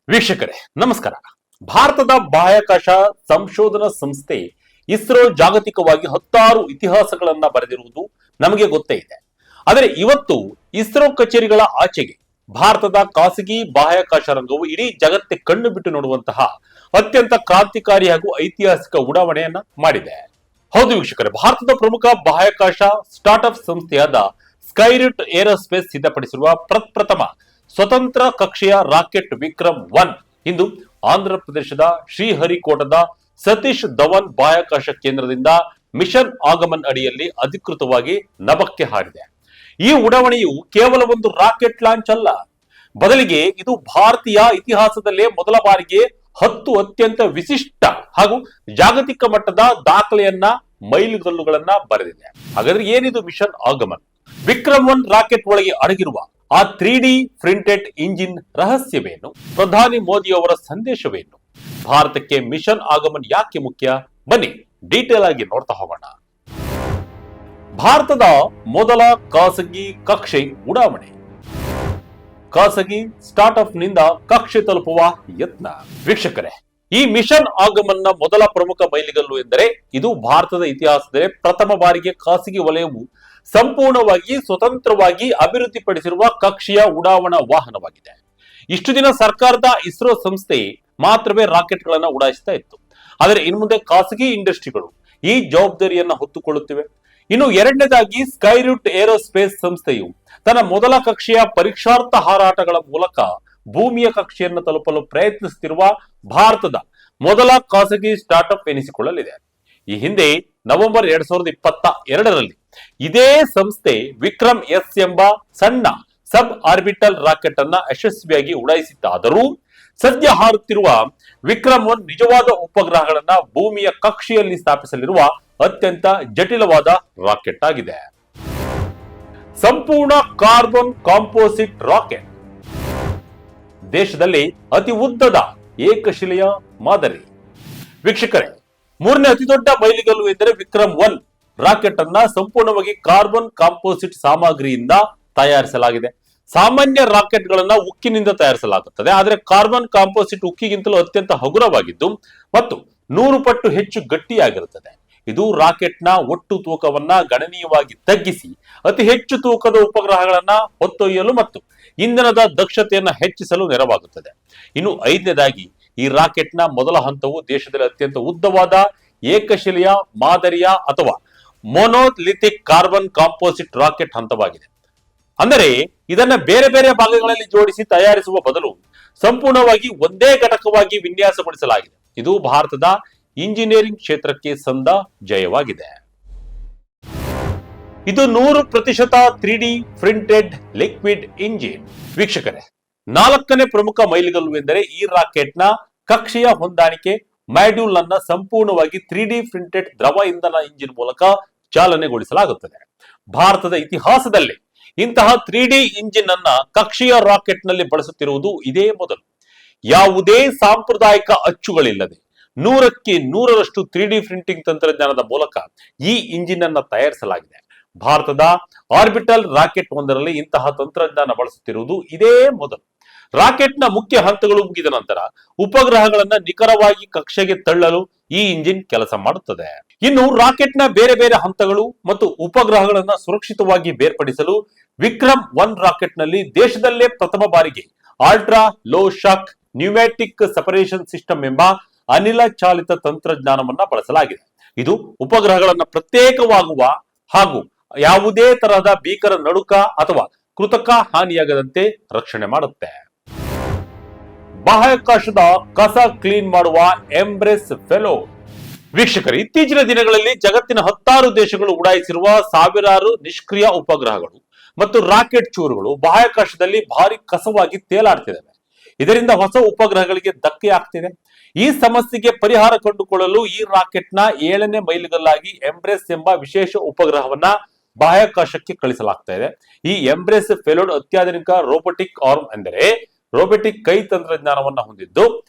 ವೀಕ್ಷಕರೇ ನಮಸ್ಕಾರ. ಭಾರತದ ಬಾಹ್ಯಾಕಾಶ ಸಂಶೋಧನಾ ಸಂಸ್ಥೆ ಇಸ್ರೋ ಜಾಗತಿಕವಾಗಿ 16 ಇತಿಹಾಸಗಳನ್ನ ಬರೆದಿರುವುದು ನಮಗೆ ಗೊತ್ತೇ ಇದೆ. ಆದರೆ ಇವತ್ತು ಇಸ್ರೋ ಕಚೇರಿಗಳ ಆಚೆಗೆ ಭಾರತದ ಖಾಸಗಿ ಬಾಹ್ಯಾಕಾಶ ರಂಗವು ಇಡೀ ಜಗತ್ತೇ ಕಣ್ಣು ಬಿಟ್ಟು ನೋಡುವಂತಹ ಅತ್ಯಂತ ಕ್ರಾಂತಿಕಾರಿ ಹಾಗೂ ಐತಿಹಾಸಿಕ ಉಡಾವಣೆಯನ್ನ ಮಾಡಿದೆ. ಹೌದು ವೀಕ್ಷಕರೇ, ಭಾರತದ ಪ್ರಮುಖ ಬಾಹ್ಯಾಕಾಶ ಸ್ಟಾರ್ಟ್ಅಪ್ ಸಂಸ್ಥೆಯಾದ ಸ್ಕೈರೂಟ್ ಏರೋಸ್ಪೇಸ್ ಸಿದ್ಧಪಡಿಸಿರುವ ಪ್ರಪ್ರಥಮ ಸ್ವತಂತ್ರ ಕಕ್ಷೆಯ ರಾಕೆಟ್ ವಿಕ್ರಮ್-1 ಇಂದು ಆಂಧ್ರ ಪ್ರದೇಶದ ಶ್ರೀಹರಿಕೋಟದ ಸತೀಶ್ ಧವನ್ ಬಾಹ್ಯಾಕಾಶ ಕೇಂದ್ರದಿಂದ ಮಿಷನ್ ಆಗಮನ್ ಅಡಿಯಲ್ಲಿ ಅಧಿಕೃತವಾಗಿ ನಭಕ್ಕೆ ಹಾರಿದೆ. ಈ ಉಡಾವಣೆಯು ಕೇವಲ ಒಂದು ರಾಕೆಟ್ ಲಾಂಚ್ ಅಲ್ಲ, ಬದಲಿಗೆ ಇದು ಭಾರತೀಯ ಇತಿಹಾಸದಲ್ಲೇ ಮೊದಲ ಬಾರಿಗೆ 10 ಅತ್ಯಂತ ವಿಶಿಷ್ಟ ಹಾಗೂ ಜಾಗತಿಕ ಮಟ್ಟದ ದಾಖಲೆಯನ್ನ ಮೈಲಿಗಲ್ಲುಗಳನ್ನ ಬರೆದಿದೆ. ಹಾಗಾದ್ರೆ ಏನಿದು ಮಿಷನ್ ಆಗಮನ್? ವಿಕ್ರಮ್-1 ರಾಕೆಟ್ ಒಳಗೆ ಅಡಗಿರುವ ಆ 3D ಪ್ರಿಂಟೆಡ್ ಇಂಜಿನ್ ರಹಸ್ಯವೇನು? ಪ್ರಧಾನಿ ಮೋದಿ ಅವರ ಸಂದೇಶವೇನು? ಭಾರತಕ್ಕೆ ಮಿಷನ್ ಆಗಮನ್ ಯಾಕೆ ಮುಖ್ಯ? ಬನ್ನಿ ಡೀಟೇಲ್ ಆಗಿ ನೋಡ್ತಾ ಹೋಗೋಣ. ಭಾರತದ ಮೊದಲ ಖಾಸಗಿ ಕಕ್ಷೆ ಉಡಾವಣೆ. ಖಾಸಗಿ ಸ್ಟಾರ್ಟ್ಅಪ್ ನಿಂದ ಕಕ್ಷೆ ತಲುಪುವ ಯತ್ನ. ವೀಕ್ಷಕರೇ, ಈ ಮಿಷನ್ ಆಗಮನ್ನ ಮೊದಲ ಪ್ರಮುಖ ಮೈಲಿಗಲ್ಲು ಎಂದರೆ ಇದು ಭಾರತದ ಇತಿಹಾಸದಲ್ಲಿ ಪ್ರಥಮ ಬಾರಿಗೆ ಖಾಸಗಿ ವಲಯವು ಸಂಪೂರ್ಣವಾಗಿ ಸ್ವತಂತ್ರವಾಗಿ ಅಭಿವೃದ್ಧಿಪಡಿಸಿರುವ ಕಕ್ಷೆಯ ಉಡಾವಣಾ ವಾಹನವಾಗಿದೆ. ಇಷ್ಟು ದಿನ ಸರ್ಕಾರದ ಇಸ್ರೋ ಸಂಸ್ಥೆ ಮಾತ್ರವೇ ರಾಕೆಟ್ ಗಳನ್ನ ಉಡಾಯಿಸ್ತಾ ಇತ್ತು. ಆದರೆ ಇನ್ನು ಮುಂದೆ ಖಾಸಗಿ ಇಂಡಸ್ಟ್ರಿಗಳು ಈ ಜವಾಬ್ದಾರಿಯನ್ನ ಹೊತ್ತುಕೊಳ್ಳುತ್ತಿವೆ. ಇನ್ನು ಎರಡನೇದಾಗಿ ಸ್ಕೈರೂಟ್ ಏರೋಸ್ಪೇಸ್ ಸಂಸ್ಥೆಯು ತನ್ನ ಮೊದಲ ಕಕ್ಷೆಯ ಪರೀಕ್ಷಾರ್ಥ ಹಾರಾಟಗಳ ಮೂಲಕ ಭೂಮಿಯ ಕಕ್ಷೆಯನ್ನು ತಲುಪಲು ಪ್ರಯತ್ನಿಸುತ್ತಿರುವ ಭಾರತದ ಮೊದಲ ಖಾಸಗಿ ಸ್ಟಾರ್ಟ್ಅಪ್ ಎನಿಸಿಕೊಳ್ಳಲಿದೆ. ಈ ಹಿಂದೆ ನವೆಂಬರ್ 2022ರಲ್ಲಿ ಇದೇ ಸಂಸ್ಥೆ ವಿಕ್ರಮ್-S ಎಂಬ ಸಣ್ಣ ಸಬ್ ಆರ್ಬಿಟಲ್ ರಾಕೆಟ್ ಅನ್ನ ಯಶಸ್ವಿಯಾಗಿ ಉಡಾಯಿಸಿದ್ದಾದರೂ ಸದ್ಯ ಹಾರುತ್ತಿರುವ ವಿಕ್ರಮ್-1 ನಿಜವಾದ ಉಪಗ್ರಹಗಳನ್ನ ಭೂಮಿಯ ಕಕ್ಷೆಯಲ್ಲಿ ಸ್ಥಾಪಿಸಲಿರುವ ಅತ್ಯಂತ ಜಟಿಲವಾದ ರಾಕೆಟ್ ಆಗಿದೆ. ಸಂಪೂರ್ಣ ಕಾರ್ಬನ್ ಕಾಂಪೋಸಿಟ್ ರಾಕೆಟ್. ದೇಶದಲ್ಲಿ ಅತಿ ಉದ್ದದ ಏಕಶಿಲೆಯ ಮಾದರಿ. ವೀಕ್ಷಕರೇ, ಮೂರನೇ ಅತಿ ದೊಡ್ಡ ಮೈಲಿಗಲ್ಲು ಎಂದರೆ ವಿಕ್ರಮ್-1 ರಾಕೆಟ್ ಅನ್ನ ಸಂಪೂರ್ಣವಾಗಿ ಕಾರ್ಬನ್ ಕಾಂಪೋಸಿಟ್ ಸಾಮಗ್ರಿಯಿಂದ ತಯಾರಿಸಲಾಗಿದೆ. ಸಾಮಾನ್ಯ ರಾಕೆಟ್ ಗಳನ್ನ ಉಕ್ಕಿನಿಂದ ತಯಾರಿಸಲಾಗುತ್ತದೆ, ಆದರೆ ಕಾರ್ಬನ್ ಕಾಂಪೋಸಿಟ್ ಉಕ್ಕಿಗಿಂತಲೂ ಅತ್ಯಂತ ಹಗುರವಾಗಿದ್ದು ಮತ್ತು 100 ಪಟ್ಟು ಹೆಚ್ಚು ಗಟ್ಟಿಯಾಗಿರುತ್ತದೆ. ಇದು ರಾಕೆಟ್ ನ ಒಟ್ಟು ತೂಕವನ್ನ ಗಣನೀಯವಾಗಿ ತಗ್ಗಿಸಿ ಅತಿ ಹೆಚ್ಚು ತೂಕದ ಉಪಗ್ರಹಗಳನ್ನ ಹೊತ್ತೊಯ್ಯಲು ಮತ್ತು ಇಂಧನದ ದಕ್ಷತೆಯನ್ನ ಹೆಚ್ಚಿಸಲು ನೆರವಾಗುತ್ತದೆ. ಇನ್ನು ಐದನೇದಾಗಿ, ಈ ರಾಕೆಟ್ ನ ಮೊದಲ ಹಂತವು ದೇಶದಲ್ಲಿ ಅತ್ಯಂತ ಉದ್ದವಾದ ಏಕಶಿಲೆಯ ಮಾದರಿಯ ಅಥವಾ ಮೊನೋಲಿಥಿಕ್ ಕಾರ್ಬನ್ ಕಾಂಪೋಸಿಟ್ ರಾಕೆಟ್ ಹಂತವಾಗಿದೆ. ಅಂದರೆ ಇದನ್ನ ಬೇರೆ ಬೇರೆ ಭಾಗಗಳಲ್ಲಿ ಜೋಡಿಸಿ ತಯಾರಿಸುವ ಬದಲು ಸಂಪೂರ್ಣವಾಗಿ ಒಂದೇ ಘಟಕವಾಗಿ ವಿನ್ಯಾಸಗೊಳಿಸಲಾಗಿದೆ. ಇದು ಭಾರತದ ಇಂಜಿನಿಯರಿಂಗ್ ಕ್ಷೇತ್ರಕ್ಕೆ ಸಂದ ಜಯವಾಗಿದೆ. ಇದು 100% 3D ಪ್ರಿಂಟೆಡ್ ಲಿಕ್ವಿಡ್ ಇಂಜಿನ್. ವೀಕ್ಷಕರೇ, ನಾಲ್ಕನೇ ಪ್ರಮುಖ ಮೈಲಿಗಲ್ಲು ಎಂದರೆ ಈ ರಾಕೆಟ್ ನ ಕಕ್ಷೆಯ ಹೊಂದಾಣಿಕೆ ಮಾಡ್ಯೂಲ್ ಅನ್ನ ಸಂಪೂರ್ಣವಾಗಿ 3D ಪ್ರಿಂಟೆಡ್ ದ್ರವ ಇಂಧನ ಇಂಜಿನ್ ಮೂಲಕ ಚಾಲನೆಗೊಳಿಸಲಾಗುತ್ತದೆ. ಭಾರತದ ಇತಿಹಾಸದಲ್ಲಿ ಇಂತಹ 3D ಇಂಜಿನ್ ಅನ್ನ ಕಕ್ಷೆಯ ರಾಕೆಟ್ ನಲ್ಲಿ ಬಳಸುತ್ತಿರುವುದು ಇದೇ ಮೊದಲು. ಯಾವುದೇ ಸಾಂಪ್ರದಾಯಿಕ ಅಚ್ಚುಗಳಿಲ್ಲದೆ 100ಕ್ಕೆ 100ರಷ್ಟು 3D ಪ್ರಿಂಟಿಂಗ್ ತಂತ್ರಜ್ಞಾನದ ಮೂಲಕ ಈ ಇಂಜಿನ್ ಅನ್ನ ತಯಾರಿಸಲಾಗಿದೆ. ಭಾರತದ ಆರ್ಬಿಟಲ್ ರಾಕೆಟ್ ಒಂದರಲ್ಲಿ ಇಂತಹ ತಂತ್ರಜ್ಞಾನ ಬಳಸುತ್ತಿರುವುದು ಇದೇ ಮೊದಲು. ರಾಕೆಟ್ ನ ಮುಖ್ಯ ಹಂತಗಳು ಮುಗಿದ ನಂತರ ಉಪಗ್ರಹಗಳನ್ನ ನಿಖರವಾಗಿ ಕಕ್ಷೆಗೆ ತಳ್ಳಲು ಈ ಇಂಜಿನ್ ಕೆಲಸ ಮಾಡುತ್ತದೆ. ಇನ್ನು ರಾಕೆಟ್ ನ ಬೇರೆ ಬೇರೆ ಹಂತಗಳು ಮತ್ತು ಉಪಗ್ರಹಗಳನ್ನ ಸುರಕ್ಷಿತವಾಗಿ ಬೇರ್ಪಡಿಸಲು ವಿಕ್ರಮ್-1 ರಾಕೆಟ್ ನಲ್ಲಿ ದೇಶದಲ್ಲೇ ಪ್ರಥಮ ಬಾರಿಗೆ ultra low shock pneumatic separation system ಎಂಬ ಅನಿಲ ಚಾಲಿತ ತಂತ್ರಜ್ಞಾನವನ್ನ ಬಳಸಲಾಗಿದೆ. ಇದು ಉಪಗ್ರಹಗಳನ್ನ ಪ್ರತ್ಯೇಕವಾಗುವ ಹಾಗೂ ಯಾವುದೇ ತರಹದ ಭೀಕರ ನಡುಕ ಅಥವಾ ಕೃತಕ ಹಾನಿಯಾಗದಂತೆ ರಕ್ಷಣೆ ಮಾಡುತ್ತೆ. ಬಾಹ್ಯಾಕಾಶದ ಕಸ ಕ್ಲೀನ್ ಮಾಡುವ ಎಂಬ್ರೆಸ್ ಫೆಲೋ. ವೀಕ್ಷಕರು, ಇತ್ತೀಚಿನ ದಿನಗಳಲ್ಲಿ ಜಗತ್ತಿನ 16 ದೇಶಗಳು ಉಡಾಯಿಸಿರುವ ಸಾವಿರಾರು ನಿಷ್ಕ್ರಿಯ ಉಪಗ್ರಹಗಳು ಮತ್ತು ರಾಕೆಟ್ ಚೂರುಗಳು ಬಾಹ್ಯಾಕಾಶದಲ್ಲಿ ಭಾರಿ ಕಸವಾಗಿ ತೇಲಾಡ್ತಿದ್ದಾವೆ. ಇದರಿಂದ ಹೊಸ ಉಪಗ್ರಹಗಳಿಗೆ ಧಕ್ಕೆ ಆಗ್ತಿದೆ. ಈ ಸಮಸ್ಯೆಗೆ ಪರಿಹಾರ ಕಂಡುಕೊಳ್ಳಲು ಈ ರಾಕೆಟ್ ನ 7ನೇ ಮೈಲಿಗಲ್ಲಾಗಿ ಎಂಬ್ರೆಸ್ ಎಂಬ ವಿಶೇಷ ಉಪಗ್ರಹವನ್ನ ಬಾಹ್ಯಾಕಾಶಕ್ಕೆ ಕಳಿಸಲಾಗ್ತಾ ಇದೆ. ಈ ಎಂಬ್ರೆಸ್ ಫೆಲೋಡ್ ಅತ್ಯಾಧುನಿಕ ರೋಬೋಟಿಕ್ ಆರ್ಮ್ ಎಂದರೆ ರೋಬೋಟಿಕ್ ಕೈ ತಂತ್ರಜ್ಞಾನವನ್ನ ಹೊಂದಿದ್ದು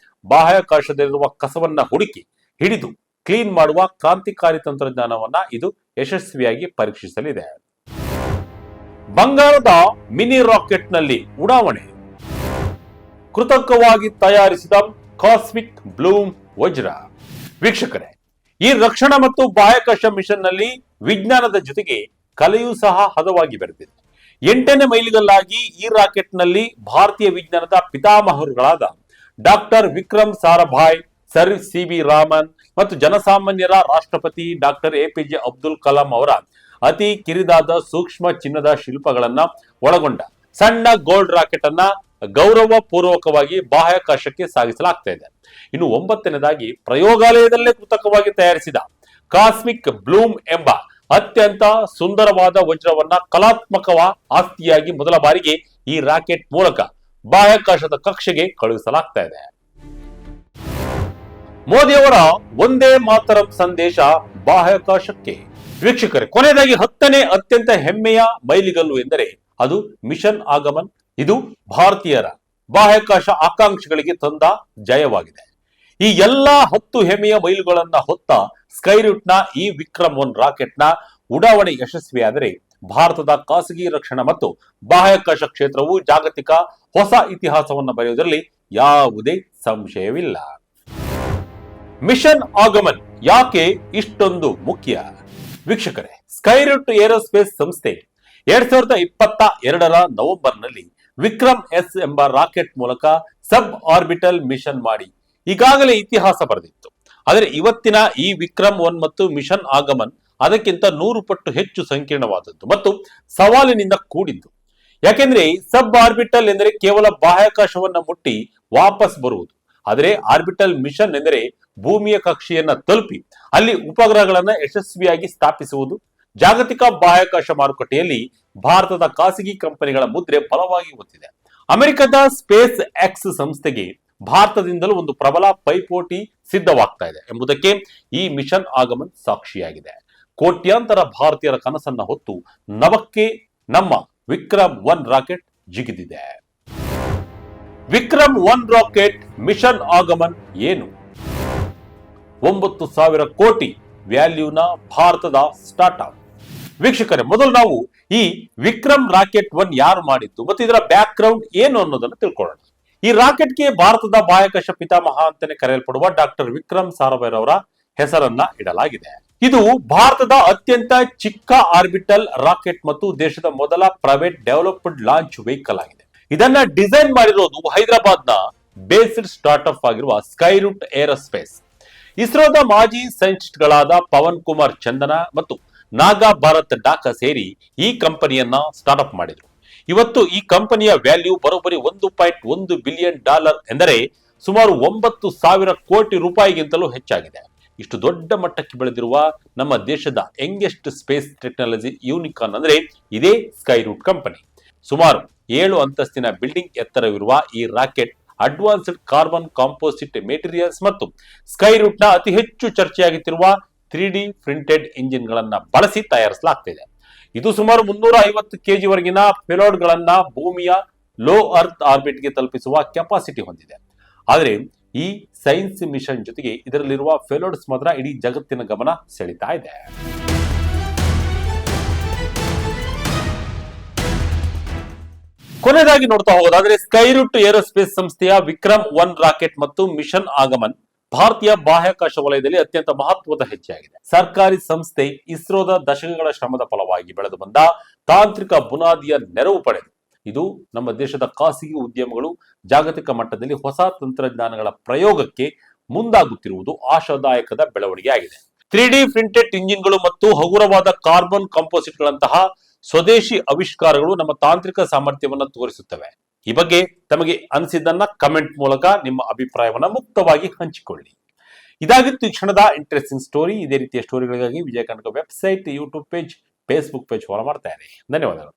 ಬಾಹ್ಯಾಕಾಶದಲ್ಲಿರುವ ಕಸವನ್ನ ಹುಡುಕಿ ಹಿಡಿದು ಕ್ಲೀನ್ ಮಾಡುವ ಕ್ರಾಂತಿಕಾರಿ ತಂತ್ರಜ್ಞಾನವನ್ನ ಇದು ಯಶಸ್ವಿಯಾಗಿ ಪರೀಕ್ಷಿಸಲಿದೆ. ಬಂಗಾಳದ ಮಿನಿ ರಾಕೆಟ್ ನಲ್ಲಿ ಉಡಾವಣೆ. ಕೃತಕವಾಗಿ ತಯಾರಿಸಿದ ಕಾಸ್ಮಿಕ್ ಬ್ಲೂಮ್ ವಜ್ರ. ವೀಕ್ಷಕರೇ, ಈ ರಕ್ಷಣಾ ಮತ್ತು ಬಾಹ್ಯಾಕಾಶ ಮಿಷನ್ ನಲ್ಲಿ ವಿಜ್ಞಾನದ ಜೊತೆಗೆ ಕಲೆಯೂ ಸಹ ಹದವಾಗಿ ಬೆರೆತಿದೆ. 8ನೇ ಮೈಲಿಗಲ್ಲಾಗಿ ಈ ರಾಕೆಟ್ ನಲ್ಲಿ ಭಾರತೀಯ ವಿಜ್ಞಾನದ ಪಿತಾಮಹರುಗಳಾದ doctor Vikram Sarabhai, sir C V. Raman ಮತ್ತು ಜನಸಾಮಾನ್ಯರ ರಾಷ್ಟ್ರಪತಿ ಡಾಕ್ಟರ್ ಎ.ಪಿ.ಜೆ. ಅಬ್ದುಲ್ ಕಲಾಂ ಅವರ ಅತಿ ಕಿರಿದಾದ ಸೂಕ್ಷ್ಮ ಚಿನ್ನದ ಶಿಲ್ಪಗಳನ್ನ ಒಳಗೊಂಡ ಸಣ್ಣ ಗೋಲ್ಡ್ ರಾಕೆಟ್ ಅನ್ನ ಗೌರವ ಪೂರ್ವಕವಾಗಿ ಬಾಹ್ಯಾಕಾಶಕ್ಕೆ ಸಾಗಿಸಲಾಗ್ತಾ ಇದೆ. ಇನ್ನು 9ನೇದಾಗಿ ಪ್ರಯೋಗಾಲಯದಲ್ಲೇ ಕೃತಕವಾಗಿ ತಯಾರಿಸಿದ ಕಾಸ್ಮಿಕ್ ಬ್ಲೂಮ್ ಎಂಬ ಅತ್ಯಂತ ಸುಂದರವಾದ ವಜ್ರವನ್ನ ಕಲಾತ್ಮಕ ಆಸ್ತಿಯಾಗಿ ಮೊದಲ ಬಾರಿಗೆ ಈ ರಾಕೆಟ್ ಮೂಲಕ ಬಾಹ್ಯಾಕಾಶದ ಕಕ್ಷೆಗೆ ಕಳುಹಿಸಲಾಗ್ತಾ ಇದೆ. ಮೋದಿಯವರ ಒಂದೇ ಮಾತರಂ ಸಂದೇಶ ಬಾಹ್ಯಾಕಾಶಕ್ಕೆ. ವೀಕ್ಷಕರೇ, ಕೊನೆಯದಾಗಿ 10ನೇ ಅತ್ಯಂತ ಹೆಮ್ಮೆಯ ಮೈಲಿಗಲ್ಲು ಎಂದರೆ ಅದು ಮಿಷನ್ ಆಗಮನ್. ಇದು ಭಾರತೀಯರ ಬಾಹ್ಯಾಕಾಶ ಆಕಾಂಕ್ಷೆಗಳಿಗೆ ತಂದ ಜಯವಾಗಿದೆ. ಈ ಎಲ್ಲಾ 10 ಹೆಮ್ಮೆಯ ಮೈಲುಗಳನ್ನ ಹೊತ್ತ ಸ್ಕೈರೂಟ್ ನ ಈ ವಿಕ್ರಮ್ 1 ರಾಕೆಟ್ ನ ಉಡಾವಣೆ ಯಶಸ್ವಿಯಾದರೆ ಭಾರತದ ಖಾಸಗಿ ರಕ್ಷಣಾ ಮತ್ತು ಬಾಹ್ಯಾಕಾಶ ಕ್ಷೇತ್ರವು ಜಾಗತಿಕ ಹೊಸ ಇತಿಹಾಸವನ್ನು ಬರೆಯುವುದರಲ್ಲಿ ಯಾವುದೇ ಸಂಶಯವಿಲ್ಲ. ಮಿಷನ್ ಆಗಮನ್ ಯಾಕೆ ಇಷ್ಟೊಂದು ಮುಖ್ಯ? ವೀಕ್ಷಕರೇ, ಸ್ಕೈರೂಟ್ ಏರೋಸ್ಪೇಸ್ ಸಂಸ್ಥೆ 2022ರ ನವೆಂಬರ್ನಲ್ಲಿ ವಿಕ್ರಮ್ ಎಸ್ ಎಂಬ ರಾಕೆಟ್ ಮೂಲಕ ಸಬ್ ಆರ್ಬಿಟಲ್ ಮಿಷನ್ ಮಾಡಿ ಈಗಾಗಲೇ ಇತಿಹಾಸ ಬರೆದಿತ್ತು. ಆದರೆ ಇವತ್ತಿನ ಈ ವಿಕ್ರಮ್ 1 ಮತ್ತು ಮಿಷನ್ ಆಗಮನ್ ಅದಕ್ಕಿಂತ 100 ಪಟ್ಟು ಹೆಚ್ಚು ಸಂಕೀರ್ಣವಾದದ್ದು ಮತ್ತು ಸವಾಲಿನಿಂದ ಕೂಡಿದ್ದು. ಯಾಕೆಂದ್ರೆ ಸಬ್ ಆರ್ಬಿಟಲ್ ಎಂದರೆ ಕೇವಲ ಬಾಹ್ಯಾಕಾಶವನ್ನ ಮುಟ್ಟಿ ವಾಪಸ್ ಬರುವುದು. ಆದರೆ ಆರ್ಬಿಟಲ್ ಮಿಷನ್ ಎಂದರೆ ಭೂಮಿಯ ಕಕ್ಷೆಯನ್ನ ತಲುಪಿ ಅಲ್ಲಿ ಉಪಗ್ರಹಗಳನ್ನ ಯಶಸ್ವಿಯಾಗಿ ಸ್ಥಾಪಿಸುವುದು. ಜಾಗತಿಕ ಬಾಹ್ಯಾಕಾಶ ಮಾರುಕಟ್ಟೆಯಲ್ಲಿ ಭಾರತದ ಖಾಸಗಿ ಕಂಪನಿಗಳ ಮುದ್ರೆ ಬಲವಾಗಿ ಒತ್ತಿದೆ. ಅಮೆರಿಕದ ಸ್ಪೇಸ್ ಎಕ್ಸ್ ಸಂಸ್ಥೆಗೆ ಭಾರತದಿಂದಲೂ ಒಂದು ಪ್ರಬಲ ಪೈಪೋಟಿ ಸಿದ್ಧವಾಗ್ತಾ ಇದೆ ಎಂಬುದಕ್ಕೆ ಈ ಮಿಷನ್ ಆಗಮನ್ ಸಾಕ್ಷಿಯಾಗಿದೆ. ಕೋಟ್ಯಾಂತರ ಭಾರತೀಯರ ಕನಸನ್ನ ಹೊತ್ತು ನವಕ್ಕೆ ನಮ್ಮ ವಿಕ್ರಮ್ 1 ರಾಕೆಟ್ ಜಿಗಿದಿದೆ. ವಿಕ್ರಮ್ 1 ರಾಕೆಟ್ ಮಿಷನ್ ಆಗಮನ್ ಏನು? 9,000 ಕೋಟಿ ವ್ಯಾಲ್ಯೂನ ಭಾರತದ ಸ್ಟಾರ್ಟ್ಅಪ್. ವೀಕ್ಷಕರೇ, ಮೊದಲು ನಾವು ಈ ವಿಕ್ರಮ್ ರಾಕೆಟ್ 1 ಯಾರು ಮಾಡಿದ್ದು ಮತ್ತು ಇದರ ಬ್ಯಾಕ್ ಗ್ರೌಂಡ್ ಏನು ಅನ್ನೋದನ್ನು ತಿಳ್ಕೊಳ್ಳೋಣ. ಈ ರಾಕೆಟ್ಗೆ ಭಾರತದ ಬಾಹ್ಯಾಕಾಶ ಪಿತಾಮಹ ಅಂತಾನೆ ಕರೆಯಲ್ಪಡುವ ಡಾಕ್ಟರ್ ವಿಕ್ರಮ್ ಸಾರಾಭಾಯ್ ಅವರ ಹೆಸರನ್ನ ಇಡಲಾಗಿದೆ. ಇದು ಭಾರತದ ಅತ್ಯಂತ ಚಿಕ್ಕ ಆರ್ಬಿಟಲ್ ರಾಕೆಟ್ ಮತ್ತು ದೇಶದ ಮೊದಲ ಪ್ರೈವೇಟ್ ಡೆವಲಪ್ಡ್ ಲಾಂಚ್ ವೆಹಿಕಲ್ ಆಗಿದೆ. ಇದನ್ನ ಡಿಸೈನ್ ಮಾಡಿರೋದು ಹೈದರಾಬಾದ್ ನ ಬೇಸ್ಡ್ ಸ್ಟಾರ್ಟ್ಅಪ್ ಆಗಿರುವ ಸ್ಕೈರೂಟ್ ಏರೋಸ್ಪೇಸ್. ಇಸ್ರೋದ ಮಾಜಿ ಸೈಂಟಿಸ್ಟ್ ಗಳಾದ ಪವನ್ ಕುಮಾರ್ ಚಂದನ ಮತ್ತು ನಾಗಾ ಭಾರತ್ ಡಾಕಾ ಸೇರಿ ಈ ಕಂಪನಿಯನ್ನ ಸ್ಟಾರ್ಟ್ಅಪ್ ಮಾಡಿದ್ರು. ಇವತ್ತು ಈ ಕಂಪನಿಯ ವ್ಯಾಲ್ಯೂ ಬರೋಬ್ಬರಿ $1.1 ಬಿಲಿಯನ್ ಎಂದರೆ ಸುಮಾರು 9,000 ಕೋಟಿ ರೂಪಾಯಿಗಿಂತಲೂ ಹೆಚ್ಚಾಗಿದೆ. ಇಷ್ಟು ದೊಡ್ಡ ಮಟ್ಟಕ್ಕೆ ಬೆಳೆದಿರುವ ನಮ್ಮ ದೇಶದ ಯಂಗೆಸ್ಟ್ ಸ್ಪೇಸ್ ಟೆಕ್ನಾಲಜಿ ಯೂನಿಕಾರ್ನ್ ಅಂದ್ರೆ ಇದೇ ಸ್ಕೈರೂಟ್ ಕಂಪನಿ. ಸುಮಾರು 7 ಅಂತಸ್ತಿನ ಬಿಲ್ಡಿಂಗ್ ಎತ್ತರವಿರುವ ಈ rocket advanced carbon composite materials ಮತ್ತು ಸ್ಕೈರೂಟ್ ನ ಅತಿ ಹೆಚ್ಚು ಚರ್ಚೆಯಾಗುತ್ತಿರುವ 3D ಪ್ರಿಂಟೆಡ್ ಇಂಜಿನ್ ಗಳನ್ನ ಬಳಸಿ ತಯಾರಿಸಲಾಗ್ತಿದೆ. ಇದು ಸುಮಾರು 350 kg ವರೆಗಿನ ಪೇಲೋಡ್ ಗಳನ್ನ ಭೂಮಿಯ ಲೋ ಅರ್ತ್ ಆರ್ಬಿಟ್ ಗೆ ತಲುಪಿಸುವ ಕೆಪಾಸಿಟಿ ಹೊಂದಿದೆ. ಆದರೆ ಈ ಸೈನ್ಸ್ ಮಿಷನ್ ಜೊತೆಗೆ ಇದರಲ್ಲಿರುವ ಪೇಲೋಡ್ಸ್ ಮಾತ್ರ ಇಡೀ ಜಗತ್ತಿನ ಗಮನ ಸೆಳೀತಾ ಇದೆ. ಕೊನೆಯದಾಗಿ ನೋಡ್ತಾ ಹೋಗೋದಾದ್ರೆ ಸ್ಕೈರೂಟ್ ಏರೋಸ್ಪೇಸ್ ಸಂಸ್ಥೆಯ ವಿಕ್ರಮ್ 1 ರಾಕೆಟ್ ಮತ್ತು ಮಿಷನ್ ಆಗಮನ್ ಭಾರತೀಯ ಬಾಹ್ಯಾಕಾಶ ವಲಯದಲ್ಲಿ ಅತ್ಯಂತ ಮಹತ್ವದ ಹೆಜ್ಜೆಯಾಗಿದೆ. ಸರ್ಕಾರಿ ಸಂಸ್ಥೆ ಇಸ್ರೋದ ದಶಕಗಳ ಶ್ರಮದ ಫಲವಾಗಿ ಬೆಳೆದು ಬಂದ ತಾಂತ್ರಿಕ ಬುನಾದಿಯ ನೆರವು ಪಡೆದು ಇದು ನಮ್ಮ ದೇಶದ ಖಾಸಗಿ ಉದ್ಯಮಗಳು ಜಾಗತಿಕ ಮಟ್ಟದಲ್ಲಿ ಹೊಸ ತಂತ್ರಜ್ಞಾನಗಳ ಪ್ರಯೋಗಕ್ಕೆ ಮುಂದಾಗುತ್ತಿರುವುದು ಆಶಾದಾಯಕದ ಬೆಳವಣಿಗೆ ಆಗಿದೆ. 3D ಪ್ರಿಂಟೆಡ್ ಇಂಜಿನ್ಗಳು ಮತ್ತು ಹಗುರವಾದ ಕಾರ್ಬನ್ ಕಾಂಪೋಸಿಟ್ ಗಳಂತಹ ಸ್ವದೇಶಿ ಆವಿಷ್ಕಾರಗಳು ನಮ್ಮ ತಾಂತ್ರಿಕ ಸಾಮರ್ಥ್ಯವನ್ನು ತೋರಿಸುತ್ತವೆ. ಈ ಬಗ್ಗೆ ತಮಗೆ ಅನಿಸಿದ್ದನ್ನ ಕಮೆಂಟ್ ಮೂಲಕ ನಿಮ್ಮ ಅಭಿಪ್ರಾಯವನ್ನ ಮುಕ್ತವಾಗಿ ಹಂಚಿಕೊಳ್ಳಿ. ಇದಾಗಿತ್ತು ಈ ಕ್ಷಣದ ಇಂಟ್ರೆಸ್ಟಿಂಗ್ ಸ್ಟೋರಿ. ಇದೇ ರೀತಿಯ ಸ್ಟೋರಿಗಳಿಗಾಗಿ ವಿಜಯ ಕನಕ website, YouTube page, Facebook page follow ಮಾಡ್ತಾ ಇರಿ. ಧನ್ಯವಾದಗಳು.